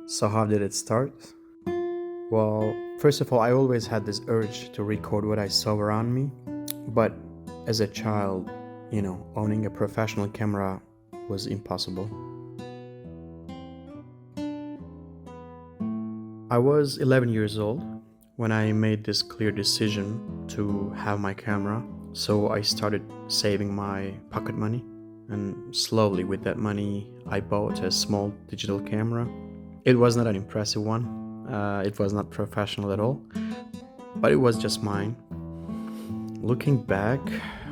So how did it start? Well, first of all, I always had this urge to record what I saw around me, but as a child, owning a professional camera was impossible. I was 11 years old when I made this clear decision to have my camera, so I started saving my pocket money, and slowly with that money, I bought a small digital camera. It was not an impressive one. It was not professional at all, but it was just mine. Looking back,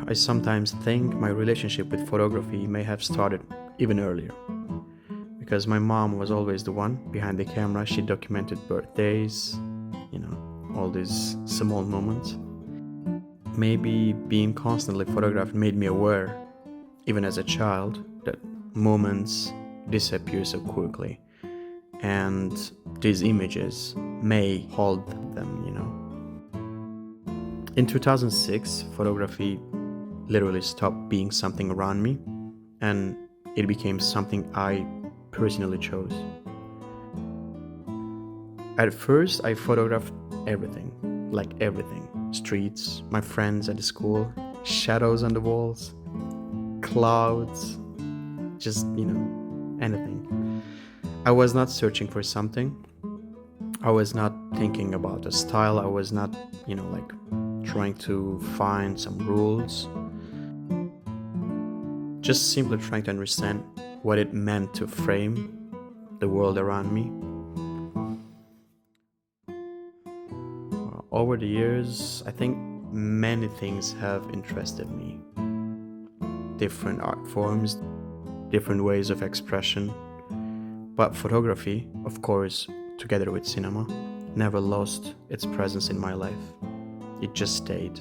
I sometimes think my relationship with photography may have started even earlier, because my mom was always the one behind the camera. She documented birthdays, all these small moments. Maybe being constantly photographed made me aware, even as a child, that moments disappear so quickly, and these images may hold them. In 2006, photography literally stopped being something around me, and it became something I personally chose. At first, I photographed everything, like everything. Streets, my friends at the school, shadows on the walls, clouds, just, anything. I was not searching for something. I was not thinking about a style. I was not, trying to find some rules. Just simply trying to understand what it meant to frame the world around me. Over the years, I think many things have interested me. Different art forms, different ways of expression. But photography, of course, together with cinema, never lost its presence in my life. It just stayed.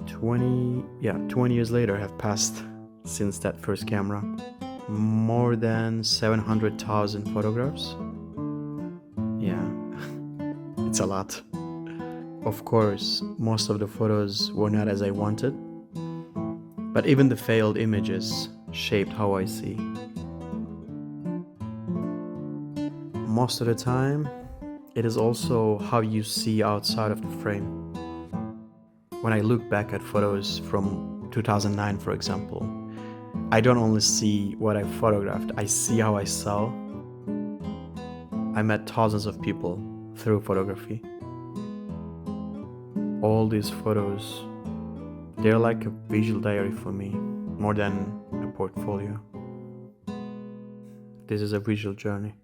20 years later have passed since that first camera. More than 700,000 photographs. Yeah, it's a lot. Of course, most of the photos were not as I wanted, but even the failed images shaped how I see. Most of the time, it is also how you see outside of the frame. When I look back at photos from 2009, for example, I don't only see what I photographed, I see how I saw. I met thousands of people through photography. All these photos, they're like a visual diary for me, more than a portfolio. This is a visual journey.